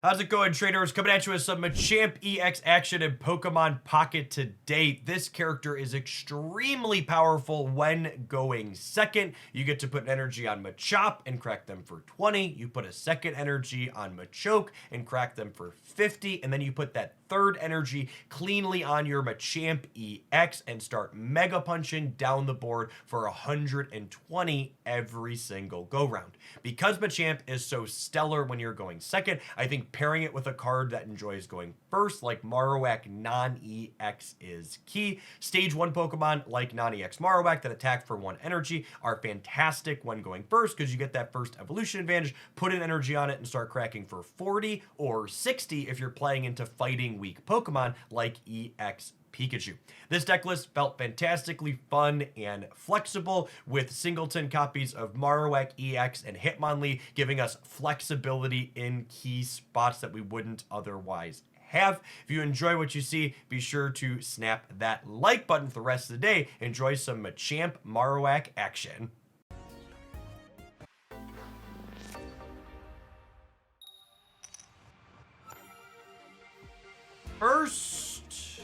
How's it going, traders? Coming at you with some Machamp EX action in Pokemon Pocket today. This character is extremely powerful when going second. You get to put an energy on Machamp and crack them for 20. You put a second energy on Machoke and crack them for 50. And then you put that third energy cleanly on your Machamp EX and start Mega Punching down the board for 120 every single go round. Because Machamp is so stellar when you're going second, I think pairing it with a card that enjoys going first, like Marowak non-EX, is key. Stage 1 Pokemon like non-EX Marowak that attack for 1 energy are fantastic when going first because you get that first evolution advantage, put an energy on it and start cracking for 40 or 60 if you're playing into fighting weak Pokemon like EX Pikachu. This deck list felt fantastically fun and flexible with singleton copies of Marowak EX and Hitmonlee giving us flexibility in key spots that we wouldn't otherwise have. If you enjoy what you see, be sure to snap that like button for the rest of the day. Enjoy some Machamp Marowak action. First,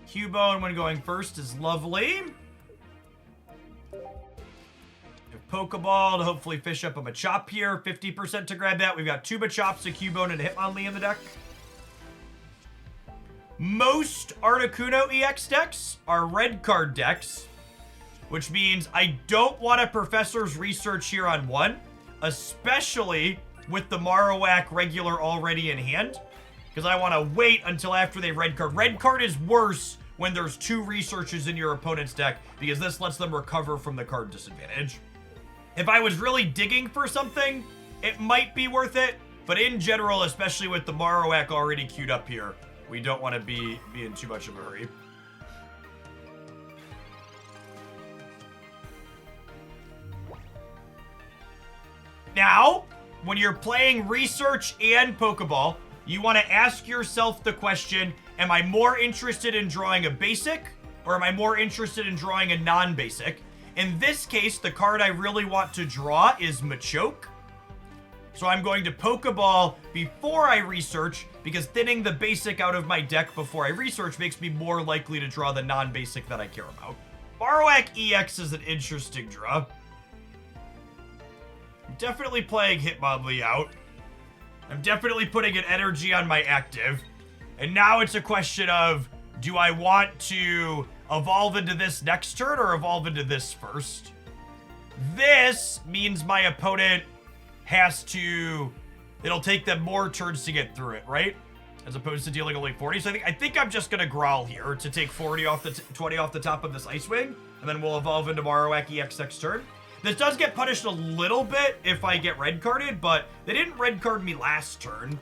Cubone when going first is lovely. Pokeball to hopefully fish up a Machamp here. 50% to grab that. We've got 2 Machamps, a Cubone, and a Hitmonlee in the deck. Most Articuno EX decks are red card decks, which means I don't want a Professor's Research here on 1, especially with the Marowak regular already in hand, because I want to wait until after they red card. Red card is worse when there's 2 researches in your opponent's deck, because this lets them recover from the card disadvantage. If I was really digging for something, it might be worth it, but in general, especially with the Marowak already queued up here, we don't want to be in too much of a hurry. Now, when you're playing Research and Pokeball, you want to ask yourself the question, am I more interested in drawing a basic, or am I more interested in drawing a non-basic? In this case, the card I really want to draw is Machoke. So I'm going to Pokeball before I research, because thinning the basic out of my deck before I research makes me more likely to draw the non-basic that I care about. Marowak EX is an interesting draw. I'm definitely playing Hitmonlee out. I'm definitely putting an energy on my active. And now it's a question of, do I want to evolve into this next turn or evolve into this first? This means my opponent has to... It'll take them more turns to get through it, right? As opposed to dealing only 40. So I think I'm just going to Growl here to take 40 off the 20 off the top of this Ice Wing. And then we'll evolve into Marowak EX next turn. This does get punished a little bit if I get red carded, but they didn't red card me last turn.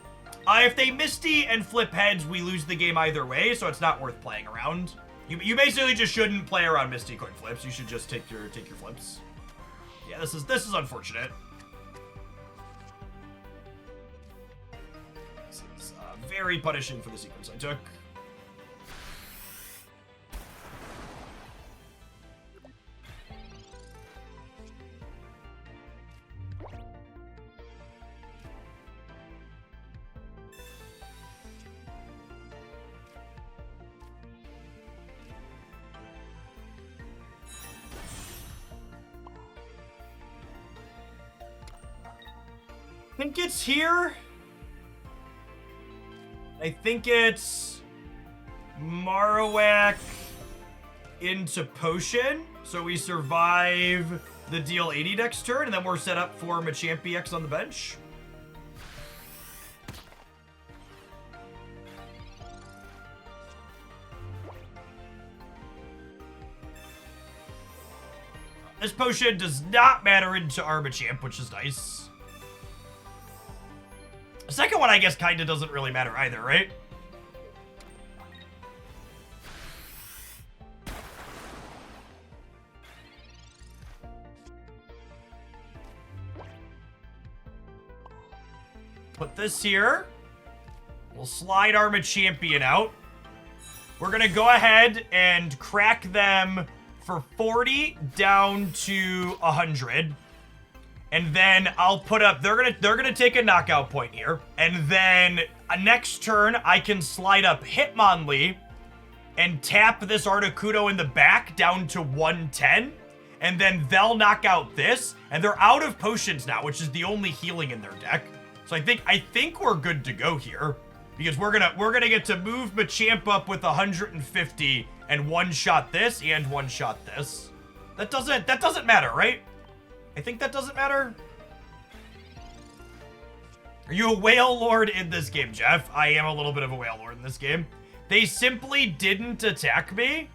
If they Misty and flip heads, we lose the game either way, so it's not worth playing around. You basically just shouldn't play around Misty coin flips. You should just take your flips. Yeah, this is unfortunate. This is very punishing for the sequence I took. I think it's here. I think it's Marowak into Potion. So we survive the deal 80 next turn, and then we're set up for Machamp EX on the bench. This potion does not matter into our Machamp, which is nice. The second one, I guess, kind of doesn't really matter either, right? Put this here. We'll slide our Machampion out. We're going to go ahead and crack them for 40 down to 100. And then I'll put up, they're gonna take a knockout point here. And then next turn, I can slide up Hitmonlee and tap this Articuno in the back down to 110. And then they'll knock out this. And they're out of potions now, which is the only healing in their deck. So I think we're good to go here. Because we're gonna get to move Machamp up with 150 and one-shot this and one-shot this. That doesn't matter, right? I think that doesn't matter. Are you a whale lord in this game, Jeff? I am a little bit of a whale lord in this game. They simply didn't attack me.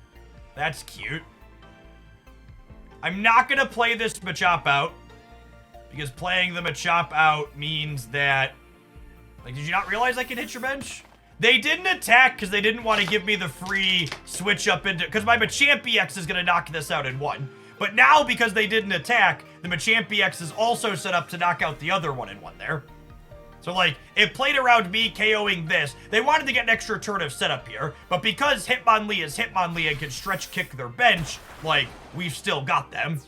That's cute. I'm not gonna play this Machamp out because playing the Machamp out means that, like, did you not realize I can hit your bench? They didn't attack because they didn't want to give me the free switch up into, because my Machamp EX is gonna knock this out in one. But now, because they didn't attack, the Machamp EX is also set up to knock out the other one in one there. So, like, it played around me KOing this. They wanted to get an extra turn of setup here, but because Hitmonlee is Hitmonlee and can stretch kick their bench, like, we've still got them.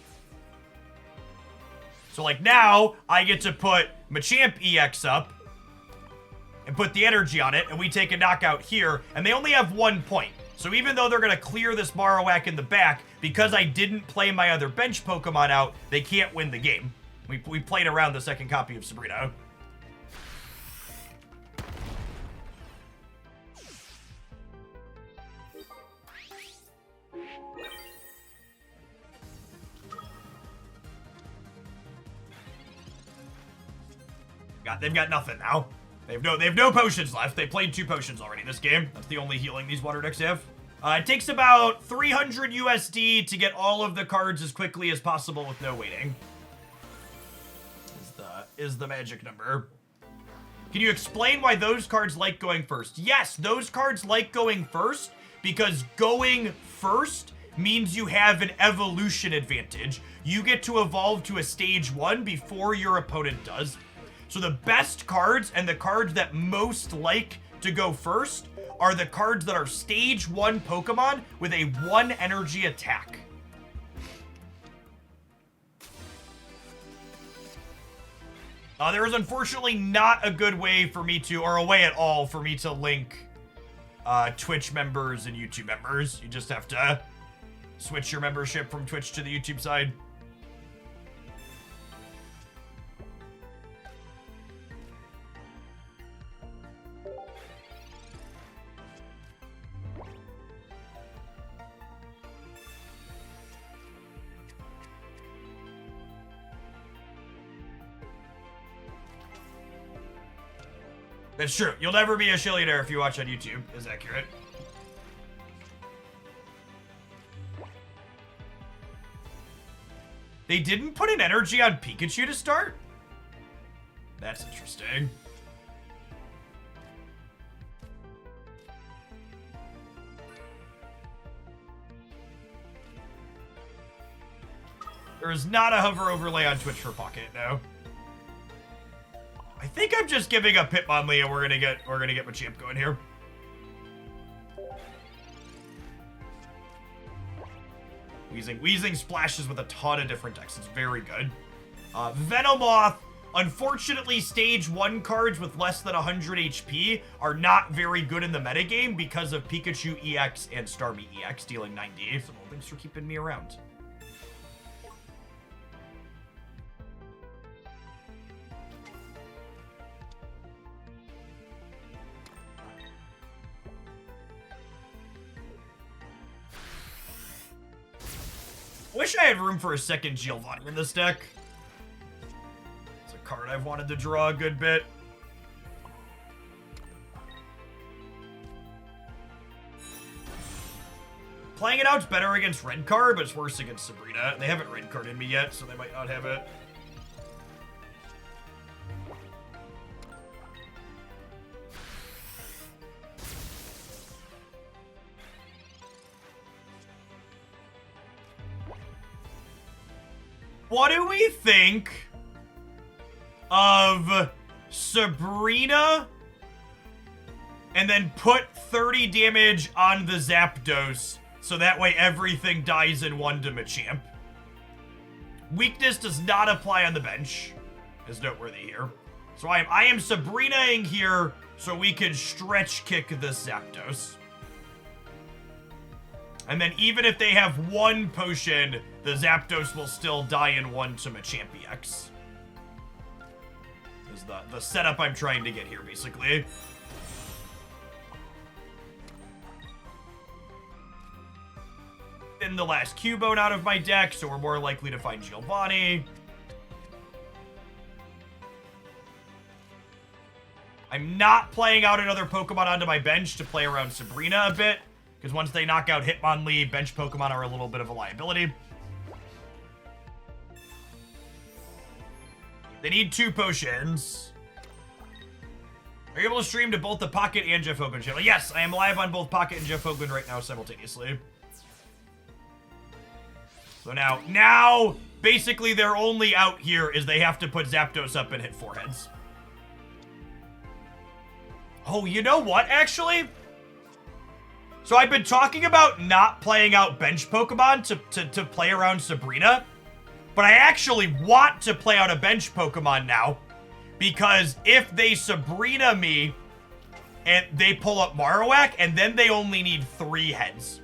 So, like, now, I get to put Machamp EX up and put the energy on it, and we take a knockout here, and they only have 1 point. So even though they're going to clear this Marowak in the back, because I didn't play my other bench Pokemon out, they can't win the game. We played around the second copy of Sabrina. They've got nothing now. They have no potions left. They played 2 potions already this game. That's the only healing these water decks have. It takes about 300 USD to get all of the cards as quickly as possible with no waiting. Is the magic number. Can you explain why those cards like going first? Yes, those cards like going first because going first means you have an evolution advantage. You get to evolve to a stage 1 before your opponent does. So the best cards and the cards that most like to go first are the cards that are stage 1 Pokemon with a 1 energy attack. There is unfortunately not a good way for me to, or a way at all for me to link Twitch members and YouTube members. You just have to switch your membership from Twitch to the YouTube side. That's true. You'll never be a shillionaire if you watch on YouTube, is accurate. They didn't put an energy on Pikachu to start? That's interesting. There is not a hover overlay on Twitch for Pocket, no. I think I'm just giving up Hitmonlee and we're gonna get Machamp going here. Weezing splashes with a ton of different decks. It's very good. Venomoth, unfortunately, stage 1 cards with less than 100 HP are not very good in the metagame because of Pikachu EX and Starmie EX dealing 90. So, well, thanks for keeping me around. Wish I had room for a second Giovanni in this deck. It's a card I've wanted to draw a good bit. Playing it out's better against red card, but it's worse against Sabrina. They haven't red carded me yet, so they might not have it. What do we think of Sabrina and then put 30 damage on the Zapdos so that way everything dies in one to Machamp? Weakness does not apply on the bench, is noteworthy here. So I am Sabrina-ing here so we can stretch kick the Zapdos. And then even if they have one potion, the Zapdos will still die in one to Machamp EX. Is the setup I'm trying to get here, basically. In the last Cubone out of my deck, so we're more likely to find Giovanni. I'm not playing out another Pokemon onto my bench to play around Sabrina a bit, because once they knock out Hitmonlee, bench Pokemon are a little bit of a liability. They need 2 potions. Are you able to stream to both the Pocket and Jeff Hogan channel? Yes, I am live on both Pocket and Jeff Hogan right now simultaneously. So now, basically their only out here is they have to put Zapdos up and hit 4 heads. Oh, you know what, actually? So I've been talking about not playing out bench Pokemon to play around Sabrina, but I actually want to play out a bench Pokemon now, because if they Sabrina me and they pull up Marowak, and then they only need 3 heads.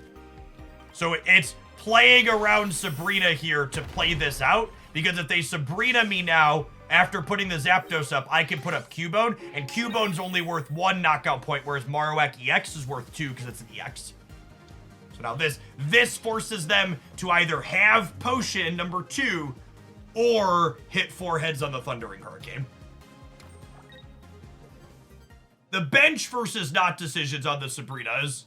So it's playing around Sabrina here to play this out, because if they Sabrina me now, after putting the Zapdos up, I can put up Cubone, and Cubone's only worth 1 knockout point, whereas Marowak EX is worth 2 because it's an EX. So now this forces them to either have Potion number 2 or hit 4 heads on the Thundering Hurricane. The bench versus not decisions on the Sabrinas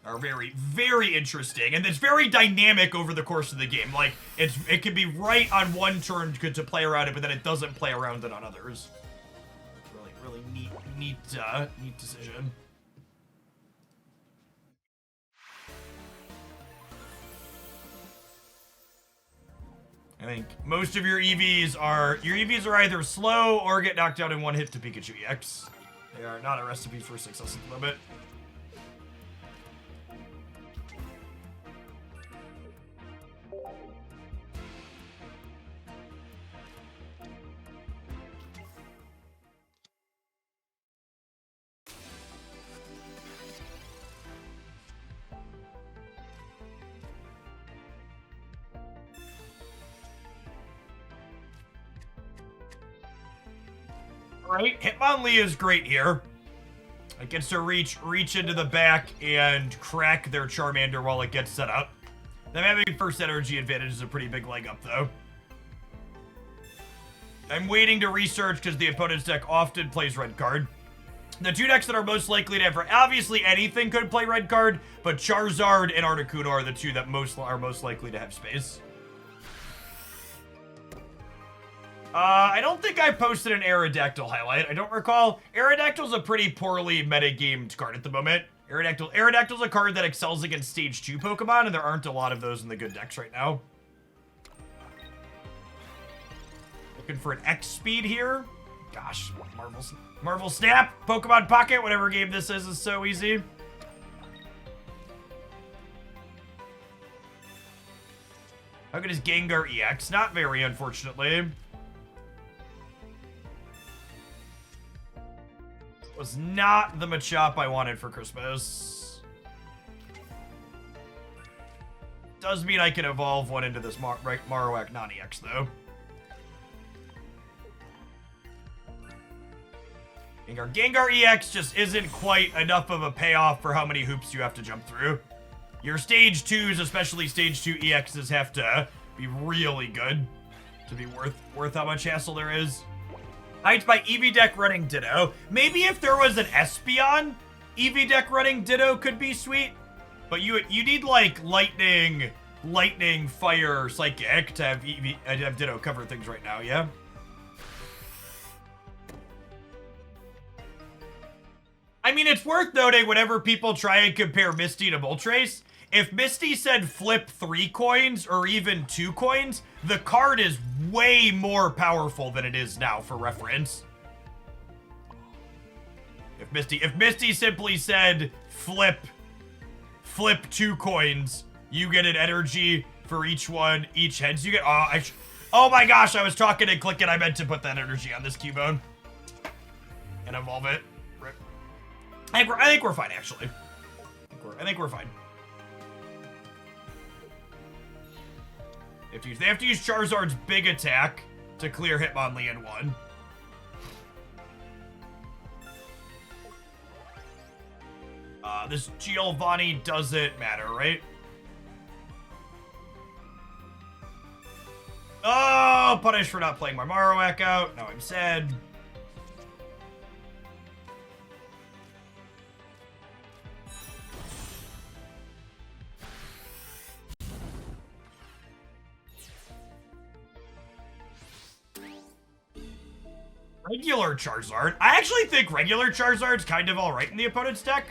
are very, very interesting, and it's very dynamic over the course of the game. Like, it can be right on one turn good to play around it, but then it doesn't play around it on others. Really neat decision. I think most of your EVs are either slow or get knocked out in one hit to Pikachu EX. They are not a recipe for success at the moment. Right, Hitmonlee is great here. It gets to reach into the back and crack their Charmander while it gets set up. Them having first energy advantage is a pretty big leg up, though. I'm waiting to research because the opponent's deck often plays red card. The 2 decks that are most likely to have, obviously anything could play red card, but Charizard and Articuno are the 2 that are most likely to have space. I don't think I posted an Aerodactyl highlight. I don't recall. Aerodactyl's a pretty poorly metagamed card at the moment. Aerodactyl's a card that excels against Stage 2 Pokemon, and there aren't a lot of those in the good decks right now. Looking for an X speed here. Gosh, Marvel Snap, Pokemon Pocket, whatever game this is so easy. How good is Gengar EX? Not very, unfortunately. Was not the Machamp I wanted for Christmas. Does mean I can evolve one into this Marowak non-EX, though. Gengar EX just isn't quite enough of a payoff for how many hoops you have to jump through. Your Stage 2s, especially Stage 2 EXs, have to be really good to be worth how much hassle there is. Heights by EV deck running Ditto. Maybe if there was an Espeon, EV deck running Ditto could be sweet. But you need like lightning, fire, psychic to have Ditto cover things right now, yeah? I mean, it's worth noting whenever people try and compare Misty to Moltres, if Misty said flip 3 coins or even 2 coins, the card is way more powerful than it is now, for reference. If Misty simply said flip 2 coins, you get an energy, for each one, each heads you get. Oh my gosh, I was talking and clicking. I meant to put that energy on this Cubone and evolve it. Rip. I think we're fine, actually. I think we're fine. They have to use Charizard's big attack to clear Hitmonlee in one. This Giovanni doesn't matter, right? Oh, punished for not playing my Marowak out. Now I'm sad. Regular Charizard. I actually think regular Charizard's kind of alright in the opponent's deck.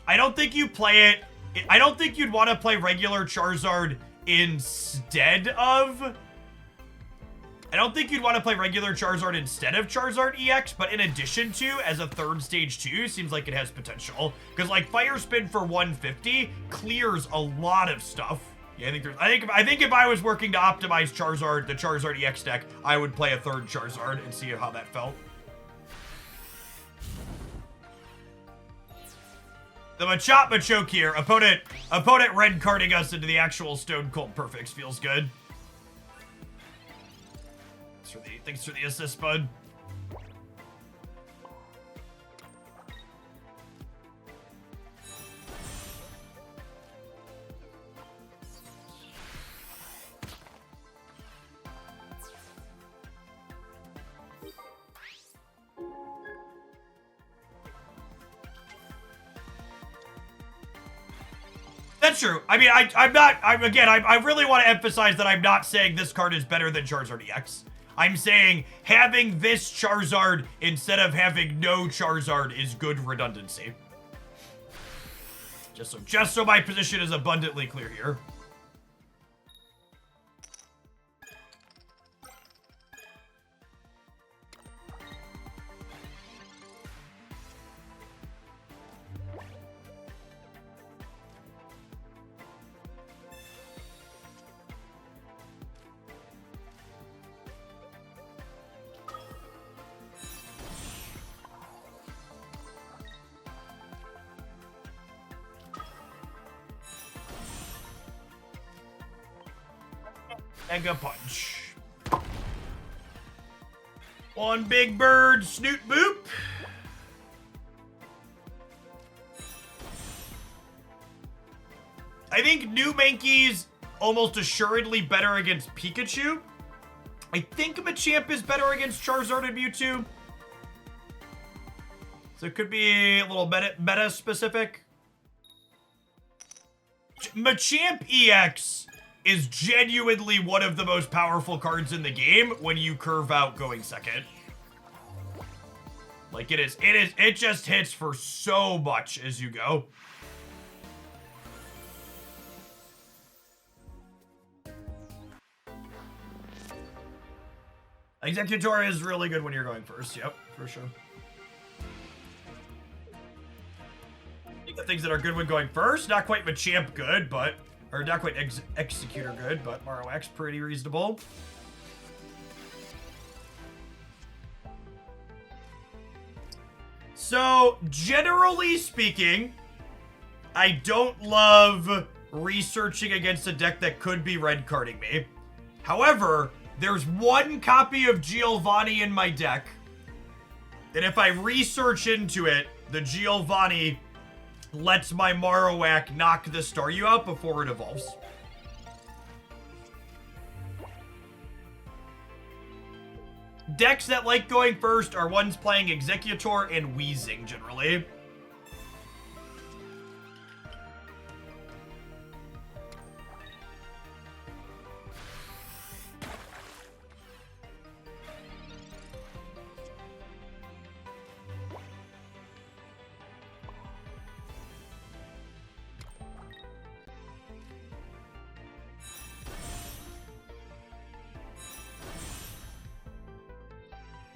I don't think you play it. I don't think you'd want to play regular Charizard instead of. I don't think you'd want to play regular Charizard instead of Charizard EX, but in addition to, as a third stage 2, seems like it has potential. Because like Fire Spin for 150 clears a lot of stuff. Yeah, I think if I was working to optimize Charizard, the Charizard EX deck, I would play a third Charizard and see how that felt. The Machamp here, opponent red carding us into the actual Stone Cold Perfects feels good. Thanks for the assist, bud. That's true. I mean, I really want to emphasize that I'm not saying this card is better than Charizard EX. I'm saying having this Charizard instead of having no Charizard is good redundancy. Just so my position is abundantly clear here. Mega Punch. One big bird, snoot boop. I think New Mankey's almost assuredly better against Pikachu. I think Machamp is better against Charizard and Mewtwo. So it could be a little meta specific. Machamp EX is genuinely one of the most powerful cards in the game when you curve out going second. Like it just hits for so much as you go. Executor is really good when you're going first, yep, for sure. I think the things that are good when going first, not quite Machamp good, but or not quite Executor good, but Marowak's pretty reasonable. So, generally speaking, I don't love researching against a deck that could be red carding me. However, there's one copy of Giovanni in my deck that if I research into it, the Giovanni lets my Marowak knock the Staryu out before it evolves. Decks that like going first are ones playing Executor and Weezing, generally.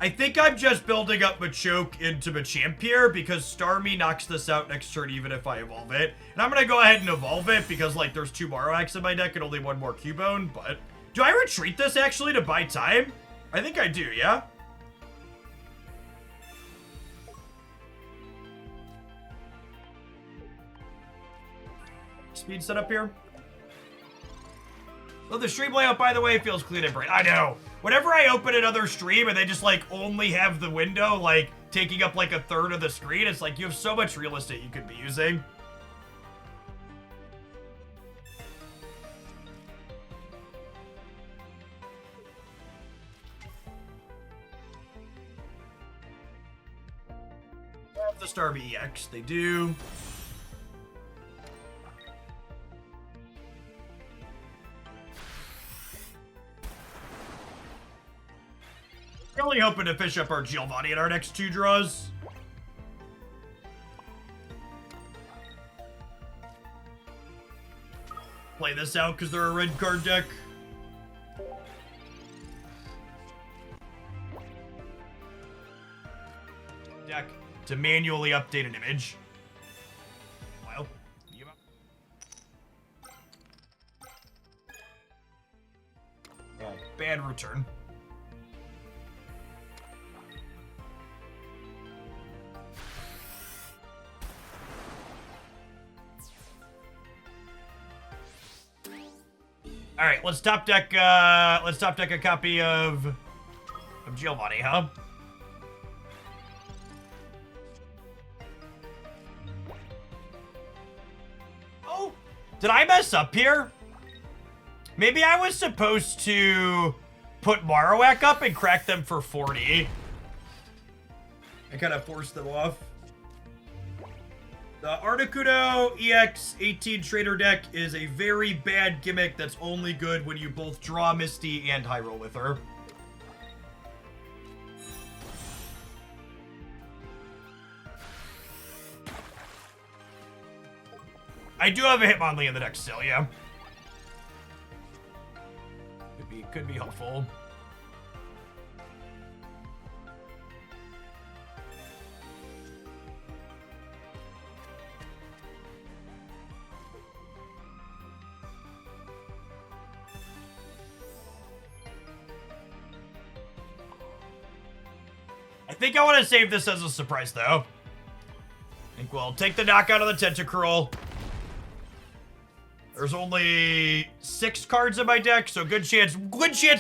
I think I'm just building up Machoke into Machamp here because Starmie knocks this out next turn even if I evolve it. And I'm going to go ahead and evolve it because, like, there's 2 Marowaks in my deck and only 1 more Cubone, but... Do I retreat this, actually, to buy time? I think I do, yeah? Speed setup here. Oh, the stream layout, by the way, feels clean and bright. I know. Whenever I open another stream and they just, like, only have the window, like, taking up, like, a third of the screen, it's like you have so much real estate you could be using. Have the Starmie EX. They do. Really hoping to fish up our Giovanni in our next 2 draws. Play this out because they're a red card deck. Deck to manually update an image. Well, bad return. All right, let's top deck a copy of Giovanni, huh? Oh, did I mess up here? Maybe I was supposed to put Marowak up and crack them for 40. I kind of forced them off. The Articuno EX 18 Trader deck is a very bad gimmick that's only good when you both draw Misty and high roll with her. I do have a Hitmonlee in the deck still, yeah. Could be helpful. I think I want to save this as a surprise, though. I think we'll take the knockout of the Tentacruel. There's only 6 cards in my deck, so good chance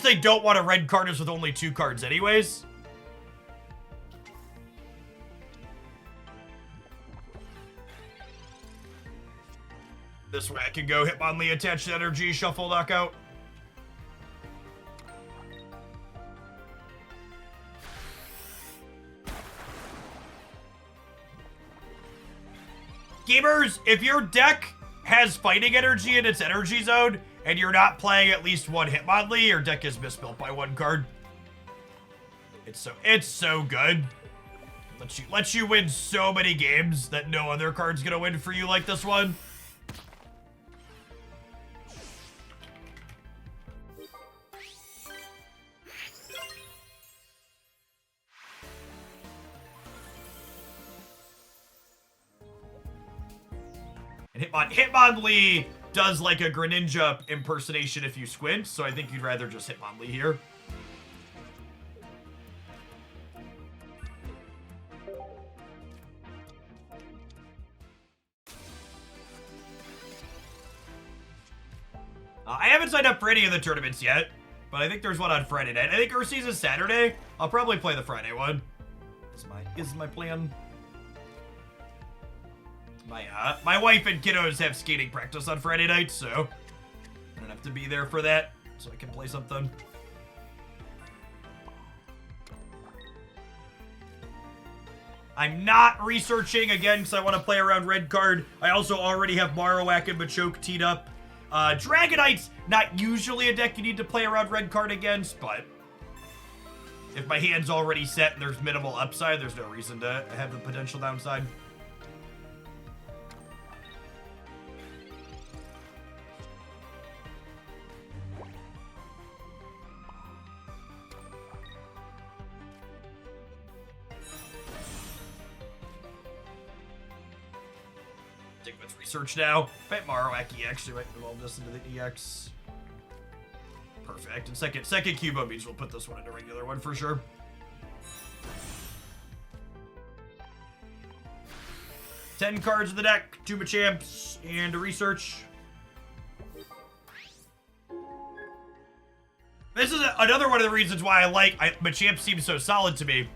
they don't want to red card us with only 2 cards anyways. This way I can go Hitmonlee, attach to energy, shuffle, knockout. Gamers, if your deck has fighting energy in its energy zone and you're not playing at least 1 Hitmonlee, your deck is misbuilt by 1 card. It's so good. Lets you win so many games that no other card's gonna win for you like this one. And Hitmonlee does like a Greninja impersonation if you squint, so I think you'd rather just Hitmonlee here. I haven't signed up for any of the tournaments yet, but I think there's one on Friday night. I think Urse's is Saturday. I'll probably play the Friday one. Is my plan. My wife and kiddos have skating practice on Friday night, so I don't have to be there for that, so I can play something. I'm not researching, again, because I want to play around red card. I also already have Marowak and Machoke teed up. Dragonite's not usually a deck you need to play around red card against, but if my hand's already set and there's minimal upside, there's no reason to have the potential downside. Stick with research now. Bet Marowak EX, we might evolve this into the EX. Perfect. And second Cubo means we'll put this one into regular one for sure. 10 cards in the deck, 2 Machamps, and a research. This is another one of the reasons why Machamp seems so solid to me,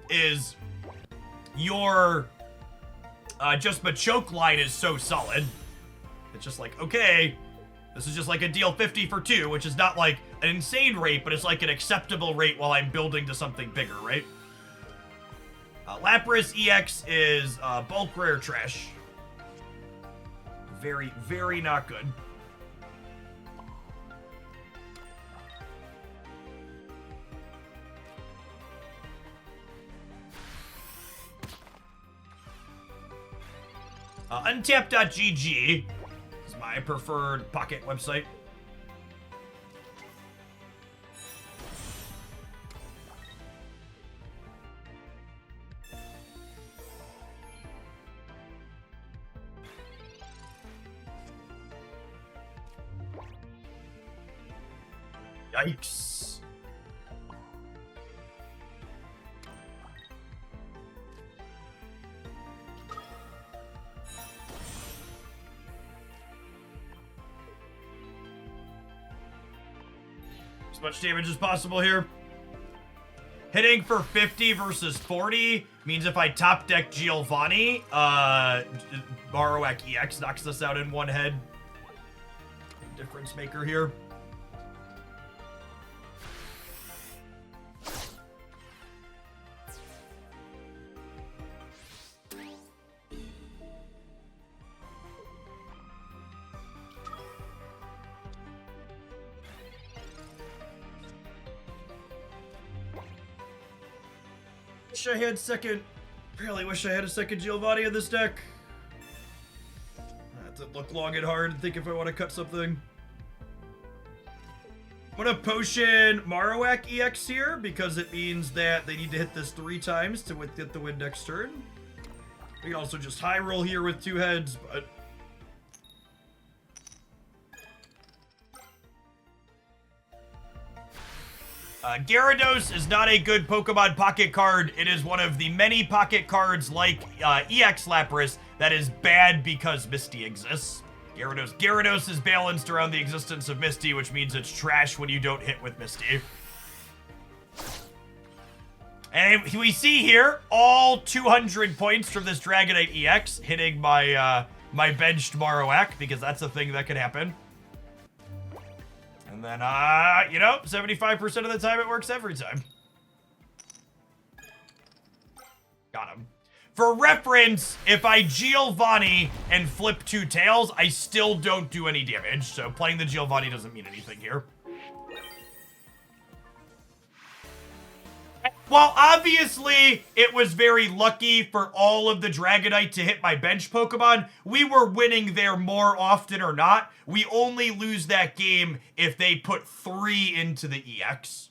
is your just Machoke line is so solid. It's just like, okay, this is just like a deal 50 for 2, which is not like an insane rate, but it's like an acceptable rate while I'm building to something bigger, right? Lapras EX is bulk rare trash. Very, very not good. Untap.gg is my preferred pocket website. Yikes. As much damage as possible here. Hitting for 50 versus 40 means if I top deck Giovanni, Marowak EX knocks this out in one head. Difference maker here. Really wish I had a second Giovanni in this deck. I have to look long and hard and think if I want to cut something. I'm gonna potion Marowak EX here because it means that they need to hit this 3 times to get the win next turn. We can also just high roll here with 2 heads, but Gyarados is not a good Pokemon pocket card. It is one of the many pocket cards like EX Lapras that is bad because Misty exists. Gyarados is balanced around the existence of Misty, which means it's trash when you don't hit with Misty. And we see here all 200 points from this Dragonite EX hitting my my benched Marowak, because that's a thing that can happen. And then, you know, 75% of the time it works every time. Got him. For reference, if I Giovanni and flip 2 tails, I still don't do any damage. So playing the Giovanni doesn't mean anything here. Well, obviously, it was very lucky for all of the Dragonite to hit my bench Pokemon. We were winning there more often or not. We only lose that game if they put 3 into the EX.